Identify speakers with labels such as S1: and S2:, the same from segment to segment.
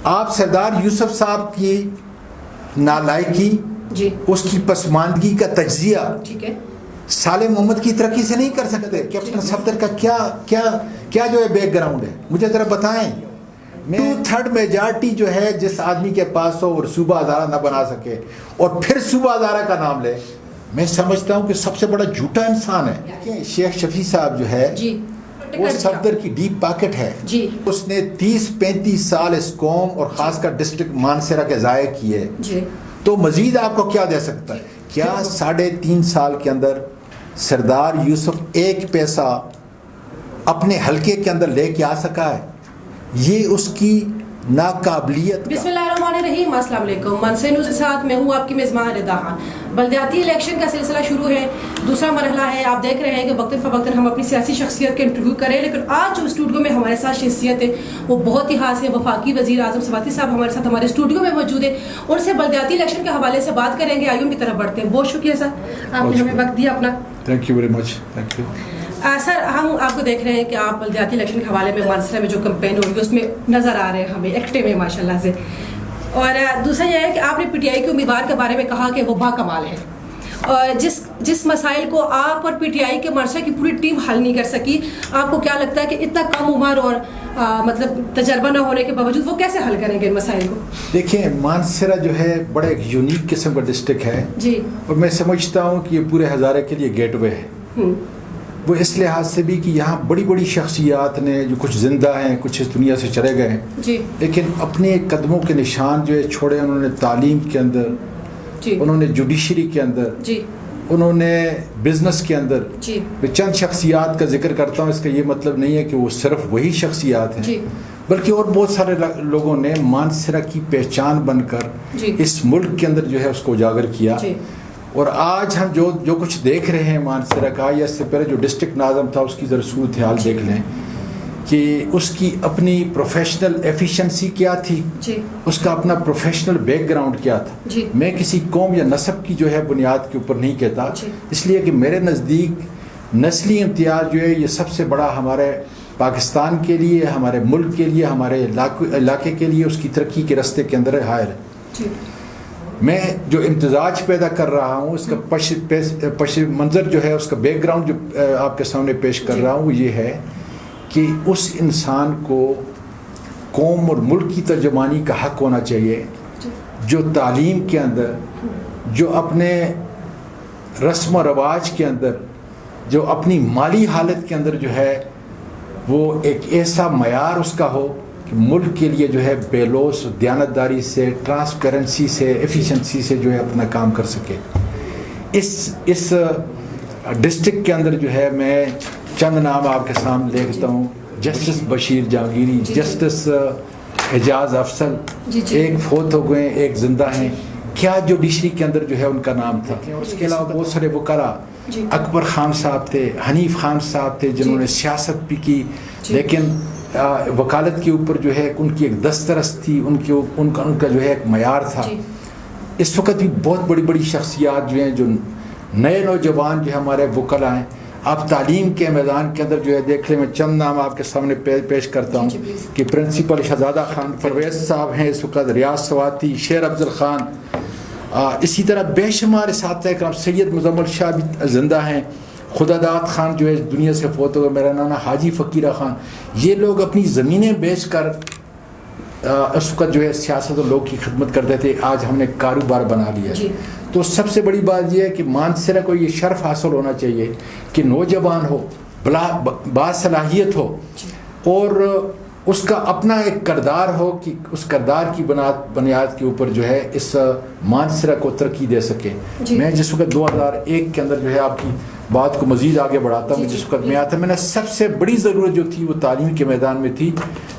S1: آپ سردار یوسف صاحب کی نالائکی
S2: جی
S1: اس کی پسماندگی کا تجزیہ
S2: ٹھیک ہے
S1: صالح محمد کی ترقی سے نہیں کر سکتے. کیپٹن صفدر کا کیا جو ہے بیک گراؤنڈ ہے مجھے ذرا بتائیں. 2/3 میجارٹی جو ہے جس آدمی کے پاس ہو اور صوبہ ہزارہ نہ بنا سکے اور پھر صوبہ ہزارہ کا نام لے, میں سمجھتا ہوں کہ سب سے بڑا جھوٹا انسان ہے. شیخ شفیع صاحب جو ہے
S2: جی
S1: وہ صفدر کی ڈیپ پاکٹ ہے.
S2: جی
S1: اس نے 30-35 سال اس قوم اور خاص کر ڈسٹرکٹ مانسہرہ کے ضائع کیے,
S2: جی
S1: تو مزید آپ کو کیا دے سکتا ہے؟ کیا 3.5 سال کے اندر سردار یوسف ایک پیسہ اپنے حلقے کے اندر لے کے آ سکا ہے؟ یہ اس کی ناقابلیت.
S2: بسم اللہ الرحمن الرحیم. السلام علیکم. منصر نیوز کے ساتھ میں ہوں آپ کی میزبان رضا خان. بلدیاتی الیکشن کا سلسلہ شروع ہے, دوسرا مرحلہ ہے. آپ دیکھ رہے ہیں کہ وقتاً فوقتاً ہم اپنی سیاسی شخصیت کے انٹرویو کریں, لیکن آج جو اسٹوڈیو میں ہمارے ساتھ شخصیت ہے وہ بہت ہی خاص ہے. وفاقی وزیر اعظم سواتی صاحب ہمارے ساتھ ہمارے اسٹوڈیو میں موجود ہیں, ان سے بلدیاتی الیکشن کے حوالے سے بات کریں گے. آئیوں کی طرف بڑھتے ہیں. بہت شکریہ سر, آپ نے ہمیں وقت دیا اپنا.
S1: Thank you very much. Thank you.
S2: Sir ہم آپ کو دیکھ رہے ہیں کہ آپ بلدیاتی الیکشن کے حوالے میں مانسہرہ میں جو کمپین ہو رہی ہے اس میں نظر آ رہے ہیں ہمیں ایکٹیو میں ماشاء اللہ سے. اور دوسرا یہ ہے کہ آپ نے پی ٹی آئی کے امیدوار کے بارے میں کہا کہ وہ با کمال ہے, اور جس مسائل کو آپ اور پی ٹی آئی کے مانسہرہ کی پوری ٹیم حل نہیں کر سکی, آپ کو کیا لگتا ہے کہ اتنا کم عمر اور مطلب تجربہ نہ ہونے کے باوجود وہ کیسے حل کریں گے ان مسائل کو؟
S1: دیکھیں مانسہرہ جو ہے بڑا ایک یونیک قسم کا ڈسٹرکٹ ہے
S2: جی,
S1: اور میں سمجھتا ہوں کہ یہ پورے ہزارے کے لیے گیٹ وے ہے. وہ اس لحاظ سے بھی کہ یہاں بڑی بڑی شخصیات نے جو کچھ زندہ ہیں کچھ اس دنیا سے چلے گئے ہیں
S2: جی,
S1: لیکن اپنے قدموں کے نشان جو ہے چھوڑے. انہوں نے تعلیم کے اندر
S2: جی,
S1: انہوں نے جوڈیشری کے اندر
S2: جی,
S1: انہوں نے بزنس کے اندر.
S2: جی,
S1: میں چند شخصیات کا ذکر کرتا ہوں, اس کا یہ مطلب نہیں ہے کہ وہ صرف وہی شخصیات ہیں
S2: جی,
S1: بلکہ اور بہت سارے لوگوں نے مانسہرہ کی پہچان بن کر
S2: جی,
S1: اس ملک کے اندر جو ہے اس کو اجاگر کیا.
S2: جی,
S1: اور آج ہم جو کچھ دیکھ رہے ہیں مانسہرہ کا, یا اس سے پہلے جو ڈسٹرکٹ ناظم تھا اس کی ذرا صورتحال دیکھ لیں کہ اس کی اپنی پروفیشنل ایفیشنسی کیا تھی,
S2: جی,
S1: اس کا اپنا پروفیشنل بیک گراؤنڈ کیا تھا.
S2: جی,
S1: میں کسی قوم یا نسب کی جو ہے بنیاد کے اوپر نہیں کہتا,
S2: جی,
S1: اس لیے کہ میرے نزدیک نسلی امتیاز جو ہے یہ سب سے بڑا ہمارے پاکستان کے لیے, ہمارے ملک کے لیے, ہمارے علاقے کے لیے اس کی ترقی کے راستے کے اندر حائل ہے.
S2: جی.
S1: میں جو امتزاج پیدا کر رہا ہوں اس کا پش منظر جو ہے اس کا بیک گراؤنڈ جو آپ کے سامنے پیش کر رہا ہوں وہ یہ ہے کہ اس انسان کو قوم اور ملک کی ترجمانی کا حق ہونا چاہیے جو تعلیم کے اندر, جو اپنے رسم و رواج کے اندر, جو اپنی مالی حالت کے اندر جو ہے وہ ایک ایسا معیار اس کا ہو کہ ملک کے لیے جو ہے بے لوث دیانتداری سے, ٹرانسپیرنسی سے, ایفیشنسی سے جو ہے اپنا کام کر سکے. اس ڈسٹرکٹ کے اندر جو ہے میں چند نام آپ کے سامنے لکھتا ہوں. جسٹس بشیر جہانگیری, جسٹس اعجاز افضل, ایک فوت ہو گئے, ایک زندہ ہیں. کیا جوڈیشری کے اندر جو ہے ان کا نام تھا. اس کے علاوہ بہت سارے وکلاء, اکبر خان صاحب تھے, حنیف خان صاحب تھے جنہوں نے سیاست بھی کی لیکن وکالت کے اوپر جو ہے ان کی ایک دسترس تھی, ان کا جو ہے ایک معیار تھا. اس وقت بھی بہت بڑی بڑی شخصیات جو ہیں, جو نئے نوجوان جو ہمارے وکلاء ہیں, آپ تعلیم کے میدان کے اندر جو ہے دیکھ لیں. میں چند نام آپ کے سامنے پیش کرتا ہوں کہ پرنسپل شہزادہ خان پرویز صاحب ہیں اس وقت, ریاض سواتی, شیر افضل خان, اسی طرح بے شمار اساتذہ کرام, سید مزمل شاہ بھی زندہ ہیں, خدا داد خان جو ہے دنیا سے فوت ہو گئے, میرا نانا حاجی فقیرہ خان. یہ لوگ اپنی زمینیں بیچ کر اس وقت جو ہے سیاست اور لوگ کی خدمت کرتے تھے. آج ہم نے کاروبار بنا لیا ہے. تو سب سے بڑی بات یہ ہے کہ مانسہرہ کو یہ شرف حاصل ہونا چاہیے کہ نوجوان ہو, باصلاحیت ہو, اور اس کا اپنا ایک کردار ہو کہ اس کردار کی بنیاد کے اوپر جو ہے اس مانسہرہ کو ترقی دے سکے. میں جس وقت 2001 کے اندر جو ہے آپ کی بات کو مزید آگے بڑھاتا ہوں, جس وقت میں آتا میں نے سب سے بڑی ضرورت جو تھی وہ تعلیم کے میدان میں تھی,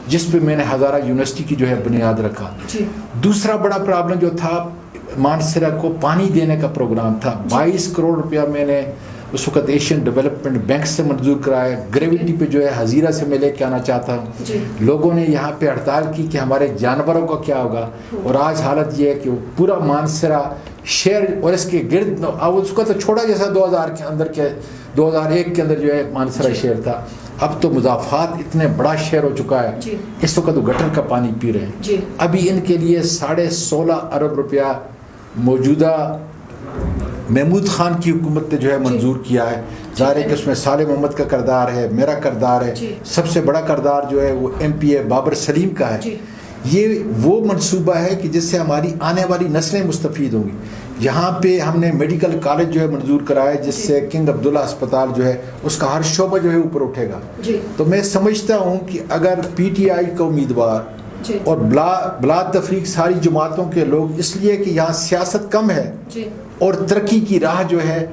S1: جس پہ میں نے ہزارہ یونیورسٹی کی جو ہے بنیاد رکھا. دوسرا بڑا پرابلم جو تھا مانسہرہ کو پانی دینے کا پروگرام تھا. 22 کروڑ روپیہ میں نے اس وقت ایشین ڈیولپمنٹ بینک سے منظور کرایا. گریویٹی پہ جو ہے ہزیرہ سے میں لے کے آنا چاہتا ہوں. لوگوں نے یہاں پہ ہڑتال کی کہ ہمارے جانوروں کا کیا ہوگا, اور آج حالت یہ ہے کہ وہ پورا مانسہرہ شہر اور اس کے گرد, اس کو تو چھوڑا جیسا 2001 کے اندر جو ہے مانسہرہ شہر تھا, اب تو مضافات اتنے بڑا شہر ہو چکا ہے,
S2: جی.
S1: اس وقت وہ گٹر کا پانی پی رہے ہیں.
S2: جی.
S1: ابھی ان کے لیے 16.5 ارب روپیہ موجودہ محمود خان کی حکومت نے جو ہے منظور کیا ہے. ظاہر ہے کہ اس میں صالح محمد کا کردار ہے, میرا کردار ہے,
S2: جی.
S1: سب سے بڑا کردار جو ہے وہ ایم پی اے بابر سلیم کا ہے.
S2: جی.
S1: یہ وہ منصوبہ ہے کہ جس سے ہماری آنے والی نسلیں مستفید ہوں گی. یہاں پہ ہم نے میڈیکل کالج جو ہے منظور کرا ہے, جس سے کنگ عبداللہ اسپتال جو ہے اس کا ہر شعبہ جو ہے اوپر اٹھے گا.
S2: جی.
S1: تو میں سمجھتا ہوں کہ اگر پی ٹی آئی کا امیدوار
S2: جی.
S1: اور بلا تفریق ساری جماعتوں کے لوگ, اس لیے کہ یہاں سیاست کم ہے
S2: جی.
S1: اور ترقی کی راہ جو ہے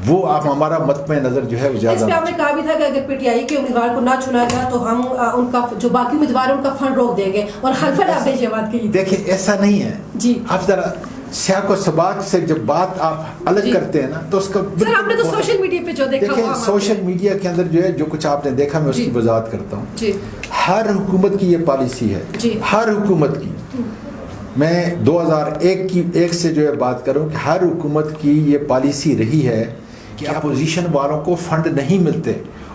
S1: وہ آپ ہمارا مطمع نظر جو ہے وہ
S2: اس
S1: زیادہ.
S2: پہ آپ نے کہا بھی تھا کہ اگر پی ٹی آئی کے امیدوار کو نہ چنا گیا تو ہم ان کا جو باقی امیدوار ہیں ان کا فنڈ روک دیں گے, اور حلف آپ نے یہ بات کہی.
S1: دیکھیں ایسا نہیں ہے
S2: جی.
S1: آپ ذرا سیاق و سباق سے جب بات آپ الگ
S2: جی.
S1: کرتے ہیں نا تو اس کا
S2: سر آپ نے تو سوشل میڈیا پہ جو دیکھا
S1: دیکھیں سوشل میڈیا کے اندر جو ہے جو کچھ آپ نے دیکھا میں اس کی وضاحت کرتا ہوں.
S2: جی.
S1: ہر حکومت کی یہ پالیسی ہے.
S2: جی.
S1: ہر حکومت کی, میں 2001 سے جو ہے بات کروں کہ ہر حکومت کی یہ پالیسی رہی ہے کہ اپوزیشن والوں کو فنڈ نہیں ملتے,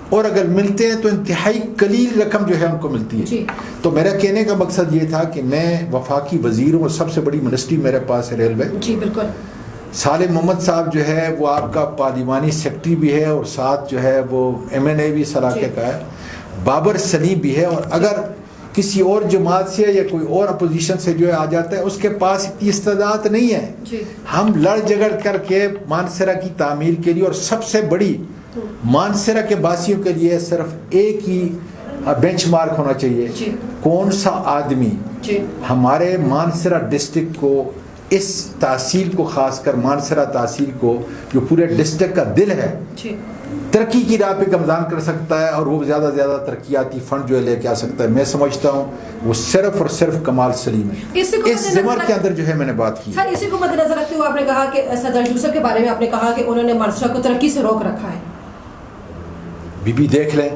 S1: اور اگر ملتے ہیں تو انتہائی قلیل رقم جو ہے ان کو ملتی ہے.
S2: جی.
S1: تو میرا کہنے کا مقصد یہ تھا کہ میں وفاقی وزیر ہوں اور سب سے بڑی منسٹری میرے پاس ہے ریلوے.
S2: جی بالکل.
S1: صالح محمد صاحب جو ہے وہ آپ کا پارلیمانی سیکرٹری بھی ہے اور ساتھ جو ہے وہ ایم این اے بھی سلاقے کا ہے. بابر سلیم بھی ہے, اور اگر کسی اور جماعت سے یا کوئی اور اپوزیشن سے جو ہے آ جاتا ہے اس کے پاس اتنی استعداد نہیں ہے.
S2: جی.
S1: ہم لڑ جگڑ کر کے مانسرا کی تعمیر کے لیے, اور سب سے بڑی مانسرا کے باسیوں کے لیے صرف ایک ہی بینچ مارک ہونا چاہیے.
S2: جی.
S1: کون سا آدمی
S2: جی.
S1: ہمارے مانسرا ڈسٹرکٹ کو, اس تحصیل کو, خاص کر مانسرا تحصیل کو جو پورے ڈسٹرکٹ کا دل ہے,
S2: جی.
S1: ترقی کی راہ پہ گامزن کر سکتا ہے اور وہ زیادہ سے زیادہ ترقیاتی فنڈ جو ہے لے کے آ سکتا ہے. میں سمجھتا ہوں وہ صرف اور صرف کمال سلیم ہے. اس زمر کے اندر جو ہے میں نے بات کی.
S2: سر اسی کو مد نظر رکھتے ہوئے آپ نے کہا کہ صدر یوسف کے بارے میں آپ نے کہا کہ انہوں نے مانسرا کو ترقی سے روک رکھا ہے.
S1: بی دیکھ لیں,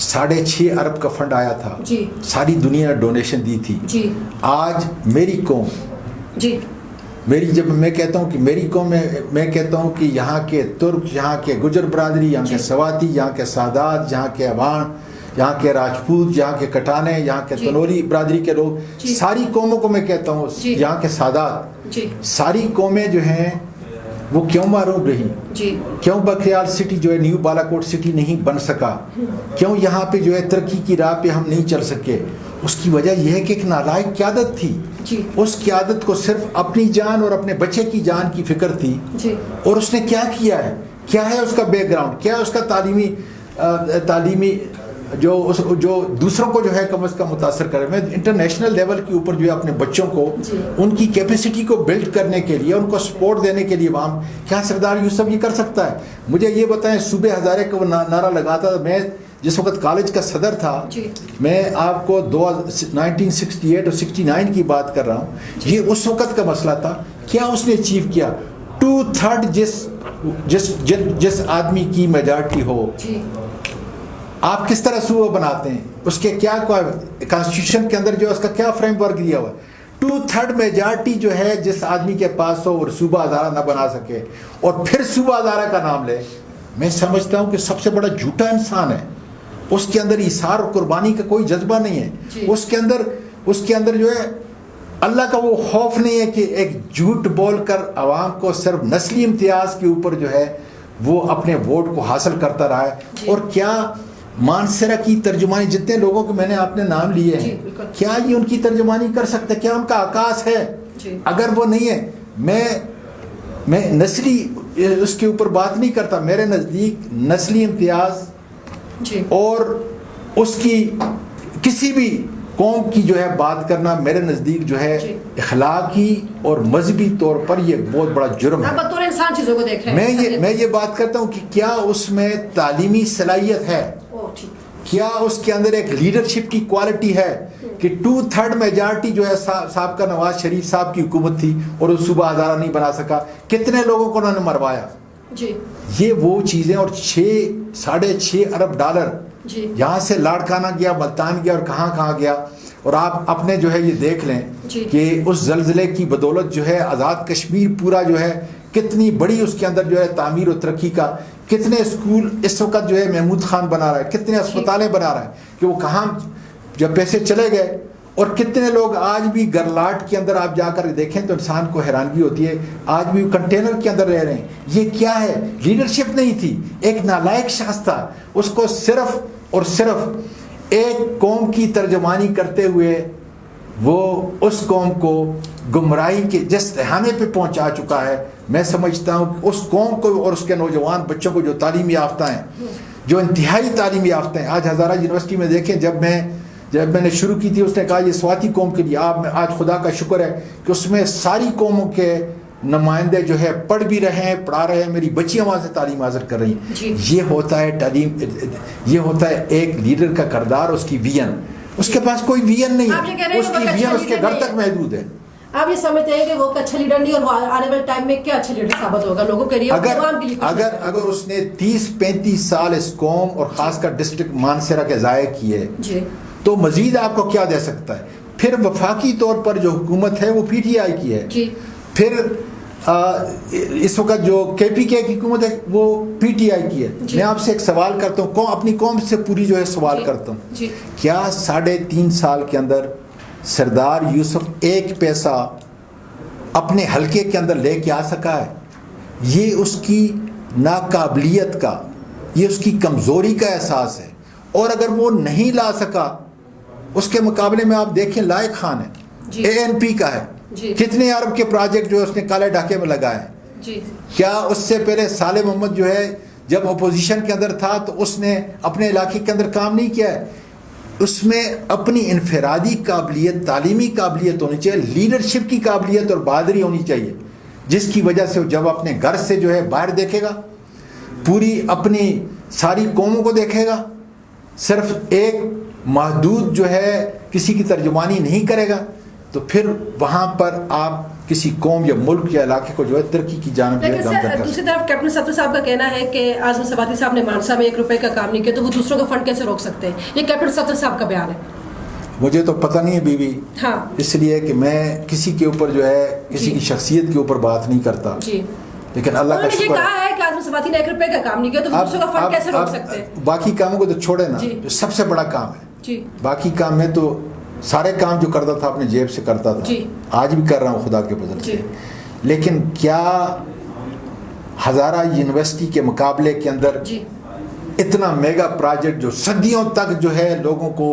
S1: 6.5 ارب کا فنڈ آیا تھا.
S2: جی.
S1: ساری دنیا نے ڈونیشن دی تھی.
S2: جی.
S1: آج میری قوم,
S2: جی,
S1: میری جب میں کہتا ہوں کہ میری قوم میں کہتا ہوں کہ یہاں کے ترک, یہاں کے گجر برادری, یہاں کے سواتی, یہاں کے سادات, یہاں کے عوام, یہاں کے راجپوت, یہاں کے کٹانے, یہاں کے تنوری برادری کے لوگ, ساری قوموں کو میں کہتا ہوں, یہاں کے سادات, ساری قومیں جو ہیں وہ کیوں معروف رہی, کیوں بکریال سٹی جو ہے نیو بالا کوٹ سٹی نہیں بن سکا, کیوں یہاں پہ جو ہے ترقی کی راہ پہ ہم نہیں چل سکے. اس کی وجہ یہ ہے کہ ایک نالائق قیادت تھی. اس قیادت کو صرف اپنی جان اور اپنے بچے کی جان کی فکر تھی. اور اس نے کیا کیا ہے, کیا ہے اس کا بیک گراؤنڈ, کیا ہے اس کا تعلیمی جو دوسروں کو جو ہے کم از کم متاثر کرے. میں انٹرنیشنل لیول کے اوپر جو ہے اپنے بچوں کو ان کی کیپیسٹی کو بلڈ کرنے کے لیے, ان کو سپورٹ دینے کے لیے وہاں کیا سردار یوسف یہ کر سکتا ہے. مجھے یہ بتائیں, صوبے ہزارے کا وہ نعرہ لگاتا تھا, میں جس وقت کالج کا صدر تھا, میں آپ کو 1968 اور 69 کی بات کر رہا ہوں, یہ اس وقت کا مسئلہ تھا. کیا اس نے اچیو کیا, 2/3 جس آدمی کی میجارٹی ہو, آپ کس طرح صوبہ بناتے ہیں, اس کے کیا کانسٹیٹیوشن کے اندر جو اس کا کیا فریم ورک دیا ہوا ہے. 2/3 میجارٹی جو ہے جس آدمی کے پاس ہو اور صوبہ ہزارہ نہ بنا سکے اور پھر صوبہ ہزارہ کا نام لے, میں سمجھتا ہوں کہ سب سے بڑا جھوٹا انسان ہے. اس کے اندر ایثار اور قربانی کا کوئی جذبہ نہیں ہے. اس کے اندر جو ہے اللہ کا وہ خوف نہیں ہے کہ ایک جھوٹ بول کر عوام کو صرف نسلی امتیاز کے اوپر جو ہے وہ اپنے ووٹ کو حاصل کرتا رہا ہے. اور کیا مانسرا کی ترجمانی, جتنے لوگوں کو میں نے آپ نے نام لیے ہیں, کیا یہ ان کی ترجمانی کر سکتے, کیا ان کا عکاس ہے؟ اگر وہ نہیں ہے, میں نسلی اس کے اوپر بات نہیں کرتا. میرے نزدیک نسلی امتیاز اور اس کی کسی بھی قوم کی جو ہے بات کرنا میرے نزدیک جو ہے اخلاقی اور مذہبی طور پر یہ بہت بڑا جرم ہے.
S2: بطور انسان چیزوں کو دیکھ رہے ہیں.
S1: میں یہ بات کرتا ہوں کہ کیا اس میں تعلیمی صلاحیت ہے, کیا اس کے اندر ایک لیڈرشپ کی کوالٹی ہے کہ 2/3 میجارٹی جو ہے صاحب کا نواز شریف صاحب کی حکومت تھی اور وہ صوبہ ہزارہ نہیں بنا سکا, کتنے لوگوں کو انہوں نے مروایا. یہ وہ چیزیں, اور 6.5 ارب ڈالر یہاں سے لاڑکانہ گیا, ملتان گیا اور کہاں گیا. اور آپ اپنے جو ہے یہ دیکھ لیں کہ اس زلزلے کی بدولت جو ہے آزاد کشمیر پورا جو ہے کتنی بڑی اس کے اندر جو ہے تعمیر و ترقی کا کتنے اسکول اس وقت جو ہے محمود خان بنا رہا ہے, کتنے اسپتالیں بنا رہا ہے کہ وہ کہاں جب پیسے چلے گئے, اور کتنے لوگ آج بھی گرلاٹ کے اندر آپ جا کر دیکھیں تو انسان کو حیرانگی ہوتی ہے, آج بھی کنٹینر کے اندر رہ رہے ہیں. یہ کیا ہے؟ لیڈرشپ نہیں تھی, ایک نالائق شخص تھا, اس کو صرف اور صرف ایک قوم کی ترجمانی کرتے ہوئے وہ اس قوم کو گمراہی کے جس تہانے پہ پہنچا چکا ہے. میں سمجھتا ہوں کہ اس قوم کو اور اس کے نوجوان بچوں کو جو تعلیم یافتہ ہیں, جو انتہائی تعلیم یافتہ ہیں, آج ہزارہ یونیورسٹی میں دیکھیں, جب میں نے شروع کی تھی اس نے کہا یہ سواتی قوم کے لیے, آج خدا کا شکر ہے کہ اس میں ساری قوموں کے نمائندے جو ہے پڑھ بھی رہے ہیں, پڑھا رہے ہیں, میری بچیاں وہاں سے تعلیم حاصل کر رہی ہیں. یہ ہوتا ہے تعلیم, یہ ہوتا ہے ایک لیڈر کا کردار, اس کی ویژن. اس کے پاس کوئی ویژن نہیں ہے, اس کی ویژن اس کے گھر تک محدود ہے.
S2: آپ یہ سمجھتے ہیں کہ وہ اچھا لیڈر نہیں, اور آنے والے ٹائم میں کیا اچھا لیڈر ثابت ہوگا لوگوں کے لیے,
S1: اگر اس نے 30-35 سال اس قوم اور خاص کر ڈسٹرکٹ مانسہرہ کے ضائع کیے تو مزید آپ کو کیا دے سکتا ہے؟ پھر وفاقی طور پر جو حکومت ہے وہ پی ٹی آئی کی ہے, پھر اس وقت جو کے پی کے کی حکومت ہے وہ پی ٹی آئی کی ہے. میں آپ سے ایک سوال کرتا ہوں, اپنی قوم سے پوری جو ہے سوال کرتا ہوں, کیا 3.5 سال کے اندر سردار یوسف ایک پیسہ اپنے حلقے کے اندر لے کے آ سکا ہے؟ یہ اس کی ناقابلیت کا, یہ اس کی کمزوری کا احساس ہے. اور اگر وہ نہیں لا سکا, اس کے مقابلے میں آپ دیکھیں لائق خان ہے, اے این پی کا ہے, کتنے ارب کے پروجیکٹ جو ہے اس نے کالے ڈھاکے میں لگائے ہیں. کیا اس سے پہلے صالح محمد جو ہے جب اپوزیشن کے اندر تھا تو اس نے اپنے علاقے کے اندر کام نہیں کیا ہے؟ اس میں اپنی انفرادی قابلیت, تعلیمی قابلیت ہونی چاہیے, لیڈرشپ کی قابلیت اور بہادری ہونی چاہیے, جس کی وجہ سے جب اپنے گھر سے جو ہے باہر دیکھے گا, پوری اپنی ساری قوموں کو دیکھے گا, صرف ایک محدود جو ہے کسی کی ترجمانی نہیں کرے گا, تو پھر وہاں پر آپ کسی قوم یا ملک یا علاقے کو جو ہے ترقی کی جانب.
S2: لیکن دوسری طرف کیپٹن صفدر صاحب کا کہنا ہے کہ اعظم سباتی صاحب نے مانسا میں 1 روپے کا کام نہیں کیا تو وہ دوسروں کا فنڈ کیسے روک سکتے ہیں؟ یہ کیپٹن صفدر صاحب کا بیان ہے.
S1: مجھے تو پتہ نہیں ہے بیوی, اس لیے کہ میں کسی کے اوپر جو ہے کسی کی شخصیت کے اوپر بات نہیں کرتا, لیکن اللہ کا شکر ہے.
S2: کہا ہے کہ اعظم سباتی نے 1 روپے کا کام نہیں کیا تو دوسروں کا فنڈ کیسے روک سکتے ہیں؟
S1: باقی کاموں کو تو چھوڑے نا, جو سب سے بڑا کام ہے, باقی کام میں تو سارے کام جو کرتا تھا اپنے جیب سے کرتا تھا, آج بھی کر رہا ہوں خدا کے فضل سے. لیکن کیا ہزارہ یونیورسٹی کے مقابلے کے اندر اتنا میگا پروجیکٹ جو صدیوں تک جو ہے لوگوں کو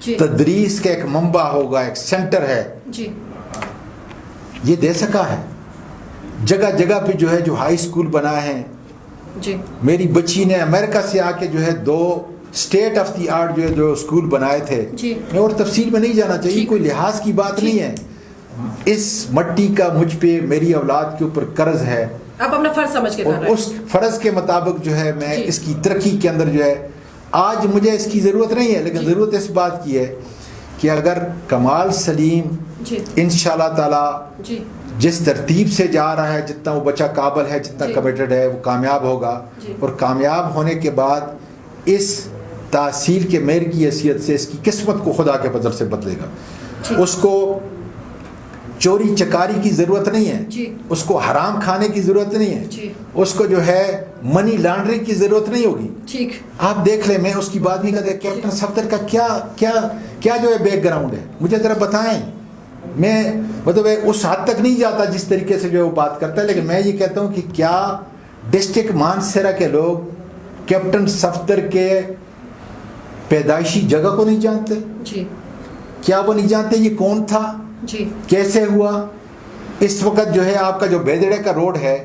S1: تدریس کا ایک منبع ہوگا, ایک سینٹر ہے, یہ دے سکا ہے؟ جگہ جگہ پہ جو ہے جو ہائی اسکول بنائے ہیں, میری بچی نے امریکہ سے آ کے جو ہے 2 اسٹیٹ آف دی آرٹ جو اسکول بنائے تھے. میں اور تفصیل میں نہیں جانا چاہیے, کوئی لحاظ کی بات نہیں ہے. اس مٹی کا مجھ پہ, میری اولاد کے اوپر قرض ہے,
S2: آپ اپنا فرض سمجھ کے,
S1: اور اس فرض کے مطابق جو ہے میں اس کی ترقی کے اندر جو ہے, آج مجھے اس کی ضرورت نہیں ہے, لیکن ضرورت اس بات کی ہے کہ اگر کمال سلیم انشاءاللہ تعالی جس ترتیب سے جا رہا ہے, جتنا وہ بچہ قابل ہے, جتنا کمیٹڈ ہے, وہ کامیاب ہوگا, اور کامیاب ہونے کے بعد اس تحصیل کے میر کی حیثیت سے اس کی قسمت کو خدا کے فضل سے بدلے گا. اس کو چوری چکاری کی ضرورت نہیں ہے, اس کو حرام کھانے کی ضرورت نہیں ہے, اس کو جو ہے منی لانڈرنگ کی ضرورت نہیں ہوگی. آپ دیکھ لیں, میں اس کی بات نہیں کرتا, کیپٹن صفدر کا کیا جو ہے بیک گراؤنڈ ہے, مجھے ذرا بتائیں. میں مطلب اس حد تک نہیں جاتا جس طریقے سے جو ہے وہ بات کرتا ہے, لیکن میں یہ کہتا ہوں کہ کیا ڈسٹرکٹ مانسہرہ کے لوگ کیپٹن صفدر کے پیدائشی جگہ کو نہیں جانتے؟ کیا وہ نہیں جانتے یہ کون تھا, کیسے ہوا؟ اس وقت جو ہے آپ کا جو بیدڑے کا روڈ ہے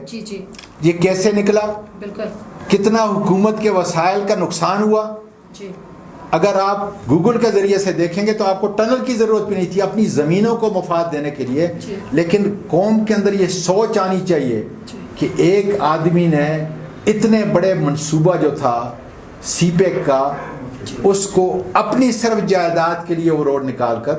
S1: یہ کیسے نکلا, کتنا حکومت کے وسائل کا نقصان ہوا. اگر آپ گوگل کے ذریعے سے دیکھیں گے تو آپ کو ٹنل کی ضرورت بھی نہیں تھی اپنی زمینوں کو مفاد دینے کے لیے. لیکن قوم کے اندر یہ سوچ آنی چاہیے کہ ایک آدمی نے اتنے بڑے منصوبہ جو تھا سی پیک کا, اس کو اپنی صرف جائیداد کے لیے وہ روڈ نکال کر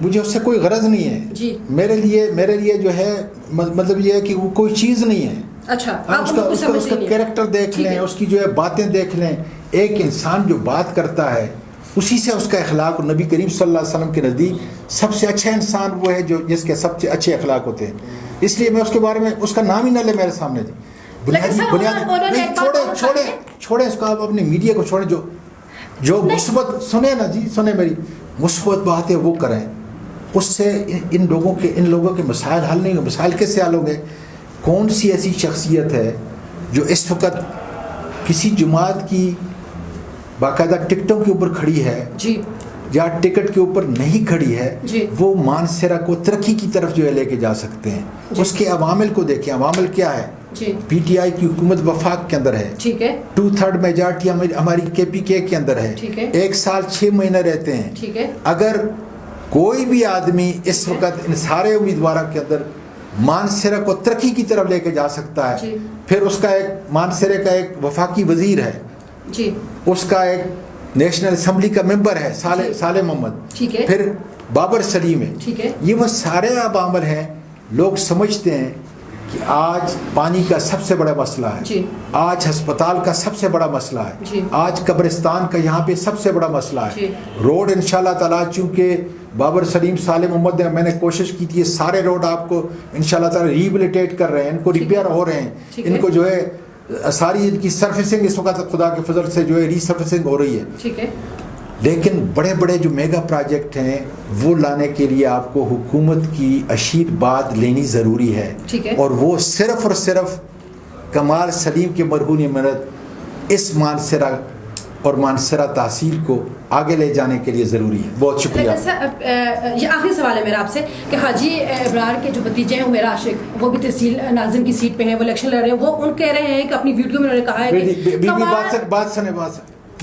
S1: مجھے اس سے کوئی غرض نہیں ہے
S2: جی.
S1: میرے لیے جو ہے مطلب یہ ہے کہ وہ کوئی چیز نہیں ہے.
S2: اچھا
S1: اس کا کیریکٹر دیکھ لیں, اس کی جو ہے باتیں دیکھ لیں. ایک انسان جو بات کرتا ہے اسی سے اس کا اخلاق, نبی کریم صلی اللہ علیہ وسلم کے نزدیک سب سے اچھا انسان وہ ہے جو جس کے سب سے اچھے اخلاق ہوتے ہیں. اس لیے میں اس کے بارے میں اس کا نام ہی نہ لے میرے سامنے. چھوڑیں اس کو, آپ اپنے میڈیا کو چھوڑیں. جو مثبت سنیں نا جی, سنیں میری مثبت باتیں وہ کریں. اس سے ان لوگوں کے مسائل حل نہیں ہوں. مسائل کیسے حل ہوں گے؟ کون سی ایسی شخصیت ہے جو اس وقت کسی جماعت کی باقاعدہ ٹکٹوں کے اوپر کھڑی ہے
S2: جی,
S1: یا ٹکٹ کے اوپر نہیں کھڑی ہے
S2: جی,
S1: وہ مانسرا کو ترقی کی طرف جو ہے لے کے جا سکتے ہیں.
S2: جی.
S1: اس کے عوامل کو دیکھیں. عوامل کیا ہے؟
S2: جی,
S1: پی ٹی آئی کی حکومت وفاق کے اندر ہے.
S2: ٹھیک ہے.
S1: 2/3 میجارٹی ہماری کے پی کے اندر ہے.
S2: ٹھیک ہے.
S1: 1 سال 6 مہینے رہتے ہیں.
S2: ٹھیک ہے.
S1: اگر کوئی بھی آدمی اس وقت ان سارے امیدواروں کے اندر مانسرا کو ترقی کی طرف لے کے جا سکتا ہے,
S2: جی,
S1: پھر اس کا ایک مانسرے کا ایک وفاقی وزیر ہے,
S2: جی,
S1: اس کا ایک نیشنل اسمبلی کا ممبر ہے صالح محمد,
S2: ٹھیک ہے,
S1: پھر بابر سلیم ہے.
S2: ٹھیک ہے.
S1: یہ وہ سارے عوامل ہیں. لوگ سمجھتے ہیں کہ آج پانی کا سب سے بڑا مسئلہ ہے,
S2: جی,
S1: آج ہسپتال کا سب سے بڑا مسئلہ ہے,
S2: جی,
S1: آج قبرستان کا یہاں پہ سب سے بڑا مسئلہ ہے,
S2: جی,
S1: روڈ انشاءاللہ تعالیٰ چونکہ بابر سلیم صالح محمد نے میں نے کوشش کی تھی یہ سارے روڈ آپ کو انشاءاللہ تعالیٰ ریبلیٹیٹ کر رہے ہیں, ان کو ریپیئر ہو رہے ہیں, ان کو جو ہے ساری ان کی سرفیسنگ اس وقت خدا کے فضل سے جو ہے ری سرفیسنگ ہو رہی ہے.
S2: ٹھیک ہے.
S1: لیکن بڑے بڑے جو میگا پروجیکٹ ہیں وہ لانے کے لیے آپ کو حکومت کی اشید بات لینی ضروری ہے, اور وہ صرف اور صرف کمال سلیم کے مرہون محنت اس مانسرا اور مانسرا تحصیل کو آگے لے جانے کے لیے ضروری ہے. بہت شکریہ.
S2: یہ آخری سوال ہے میرا آپ سے کہ حاجی ابرار کے جو بھتیجے ہیں عمیر عاشق, وہ بھی تحصیل ناظم کی سیٹ پہ ہیں, وہ الیکشن لڑ رہے ہیں, وہ ان کہہ رہے ہیں کہ اپنی ویڈیو میں انہوں نے کہا ہے کہ
S1: بات سنے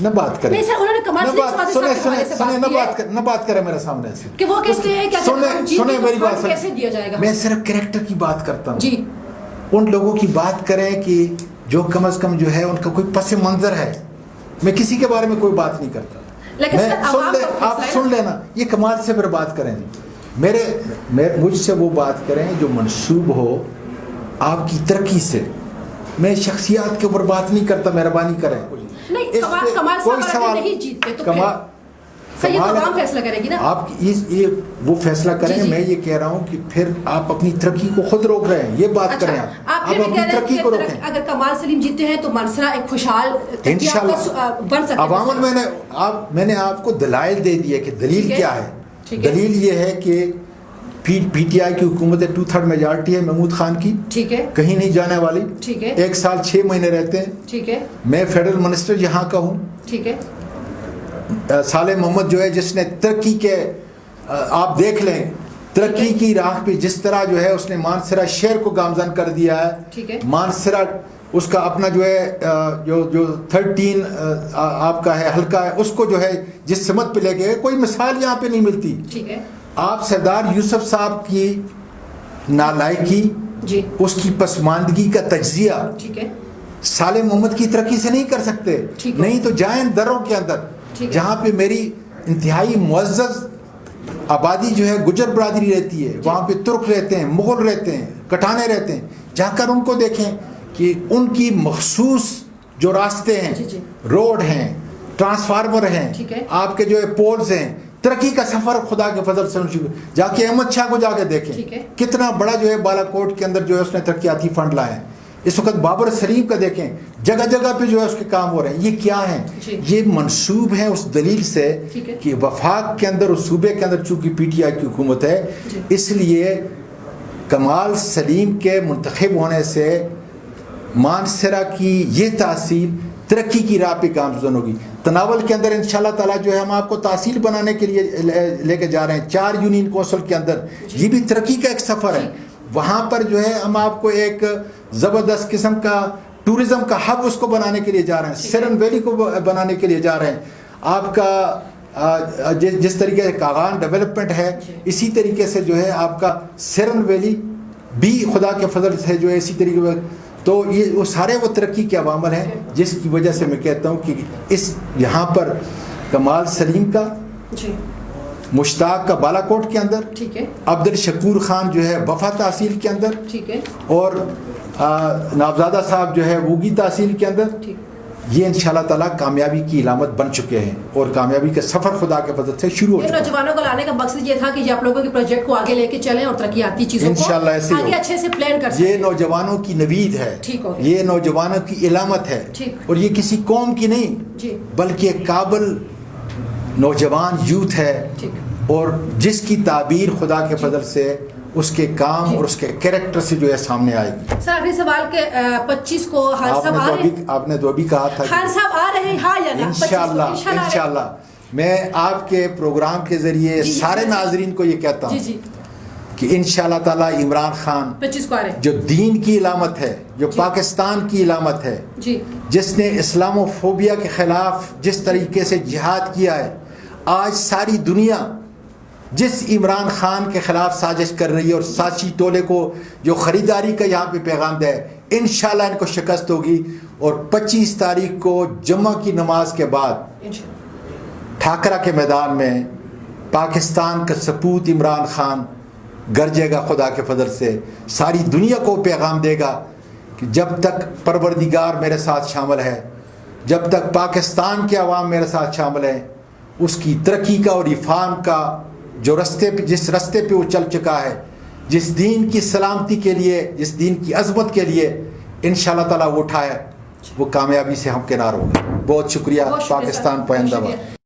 S1: نہ بات کریں.
S2: نہیں سر, انہوں نے کمال
S1: نہ بات کریں میرے سامنے سے
S2: کہ وہ کہتے ہیں کہ
S1: سنیں میری بات
S2: کیسے دیا جائے گا.
S1: میں صرف کریکٹر کی بات کرتا ہوں
S2: جی.
S1: ان لوگوں کی بات کریں کہ جو کم از کم جو ہے ان کا کوئی پس منظر ہے. میں کسی کے بارے میں کوئی بات نہیں کرتا. آپ سن لینا, یہ کمال سے پھر بات کریں, مجھ سے وہ بات کریں جو منسوب ہو آپ کی ترقی سے. میں شخصیات کے اوپر بات نہیں کرتا, مہربانی کریں.
S2: کوئی سوال نہیں جیتتے تو عوام فیصلہ کرے گی نا. آپ
S1: یہ وہ فیصلہ کریں. میں یہ کہہ رہا ہوں کہ پھر آپ اپنی ترقی کو خود روک رہے ہیں. یہ بات کریں, آپ اپنی ترقی کو روکیں.
S2: اگر کمال سلیم جیتے ہیں تو مانسرا ایک خوشحال
S1: انشاءاللہ
S2: بن سکتا ہے.
S1: عوامل میں نے آپ کو دلائل دے دیے کہ دلیل کیا ہے. دلیل یہ ہے کہ پی ٹی آئی کی حکومت 2/3 میجارٹی ہے محمود خان کی,
S2: ٹھیک ہے,
S1: کہیں نہیں جانے والی.
S2: ٹھیک ہے.
S1: 1 سال 6 مہینے رہتے ہیں.
S2: ٹھیک ہے.
S1: میں فیڈرل منسٹر یہاں کا ہوں.
S2: ٹھیک ہے.
S1: صالح محمد جو ہے جس نے ترقی کے آپ دیکھ لیں ترقی کی راہ پہ جس طرح جو ہے اس نے مانسرا شہر کو گامزن کر دیا ہے.
S2: ٹھیک ہے.
S1: مانسرا اس کا اپنا جو ہے جو 13 آپ کا ہے حلقہ ہے, اس کو جو ہے جس سمت پہ لے کے کوئی مثال یہاں پہ نہیں ملتی.
S2: ٹھیک ہے.
S1: آپ سردار یوسف صاحب کی نالائکی,
S2: جی,
S1: اس کی پسماندگی کا تجزیہ
S2: ٹھیک ہے,
S1: صالح محمد کی ترقی سے نہیں کر سکتے. نہیں تو جائیں دروں کے اندر جہاں پہ میری انتہائی معزز آبادی جو ہے گجر برادری رہتی ہے, وہاں پہ ترک رہتے ہیں, مغل رہتے ہیں, کٹانے رہتے ہیں, جا کر ان کو دیکھیں کہ ان کی مخصوص جو راستے ہیں, روڈ ہیں, ٹرانسفارمر ہیں, آپ کے جو ہے پولز ہیں, ترقی کا سفر خدا کے فضل سے جا کے احمد شاہ کو جا کے دیکھیں کتنا بڑا جو ہے بالا کوٹ کے اندر جو ہے اس نے ترقیاتی فنڈ لائے ہیں. اس وقت بابر سلیم کا دیکھیں جگہ جگہ پہ جو ہے اس کے کام ہو رہے ہیں. یہ کیا ہیں؟ یہ منسوب ہیں اس دلیل سے کہ وفاق کے اندر اس صوبے کے اندر چونکہ پی ٹی آئی کی حکومت ہے, اس لیے کمال سلیم کے منتخب ہونے سے مانسرا کی یہ تحصیل ترقی کی راہ پہ گامزن ہوگی. تناول کے اندر انشاءاللہ تعالیٰ جو ہے ہم آپ کو تحصیل بنانے کے لیے لے کے جا رہے ہیں 4 یونین کونسل کے اندر. یہ بھی ترقی کا ایک سفر ہے. وہاں پر جو ہے ہم آپ کو ایک زبردست قسم کا ٹورزم کا ہب اس کو بنانے کے لیے جا رہے ہیں. سیرن ویلی کو بنانے کے لیے جا رہے ہیں. آپ کا جس طریقے سے کاغان ڈیولپمنٹ ہے اسی طریقے سے جو ہے آپ کا سیرن ویلی بھی خدا کے فضل سے جو ہے اسی طریقے سے. تو یہ وہ سارے وہ ترقی کے عوامل ہیں جس کی وجہ سے میں کہتا ہوں کہ اس یہاں پر کمال سلیم کا مشتاق کا بالاکوٹ کے اندر،
S2: ٹھیک ہے،
S1: عبد الشکور خان جو ہے وفا تحصیل کے اندر،
S2: ٹھیک ہے،
S1: اور نابزادہ صاحب جو ہے ووگی تحصیل کے اندر.
S2: ٹھیک.
S1: یہ انشاءاللہ تعالیٰ کامیابی کی علامت بن چکے ہیں اور کامیابی کا سفر خدا کے فضل سے شروع ہو
S2: یہ
S1: چکا ہے.
S2: نوجوانوں کو لانے کا مقصد یہ تھا کہ یہ آپ لوگوں کے پروجیکٹ کو آگے لے کے چلیں اور ترقیاتی چیزوں
S1: انشاءاللہ
S2: کو
S1: ایسے ہی
S2: آگے
S1: ہوگا.
S2: اچھے سے پلان کر سکیں.
S1: یہ نوجوانوں کی نوید ہے،
S2: ٹھیک ہو گیا.
S1: یہ نوجوانوں کی علامت ہے،
S2: ٹھیک.
S1: اور یہ کسی قوم کی نہیں
S2: جی،
S1: بلکہ ایک قابل نوجوان یوتھ ہے،
S2: ٹھیک.
S1: اور جس کی تعبیر خدا کے فضل سے اس کے کام
S2: جی.
S1: اور اس کے کریکٹر سے جو ہے سامنے آئے گی.
S2: سر آخری سوال کے 25 کو خان صاحب آ رہے ہیں؟
S1: آپ نے تو ابھی کہا تھا
S2: خان صاحب آ رہے ہیں ہاں یا نا؟
S1: انشاءاللہ میں آپ کے پروگرام کے ذریعے
S2: جی،
S1: سارے ناظرین کو یہ کہتا
S2: جی
S1: ہوں
S2: جی
S1: کہ انشاءاللہ تعالیٰ عمران خان
S2: 25 کو آ رہے ہیں
S1: جو دین کی علامت ہے، جو
S2: جی.
S1: پاکستان کی علامت ہے،
S2: جی
S1: جس نے اسلام و فوبیا کے خلاف جس طریقے سے جہاد کیا ہے، آج ساری دنیا جس عمران خان کے خلاف سازش کر رہی ہے اور سازشی ٹولے کو جو خریداری کا یہاں پہ پیغام دے، انشاءاللہ ان کو شکست ہوگی. اور 25 تاریخ کو جمعہ کی نماز کے بعد
S2: انشاءاللہ
S1: ٹھاکرا کے میدان میں پاکستان کا سپوت عمران خان گرجے گا. خدا کے فضل سے ساری دنیا کو پیغام دے گا کہ جب تک پروردگار میرے ساتھ شامل ہے، جب تک پاکستان کے عوام میرے ساتھ شامل ہیں، اس کی ترقی کا اور افہام کا جو جس رستے پہ وہ چل چکا ہے، جس دین کی سلامتی کے لیے، جس دین کی عظمت کے لیے انشاءاللہ تعالیٰ وہ اٹھائے، وہ کامیابی سے ہمکنار ہوگا. بہت شکریہ.
S2: بہت شکریہ
S1: پاکستان
S2: سر.
S1: پائندہ
S2: بہت
S1: باد.
S2: شکریہ.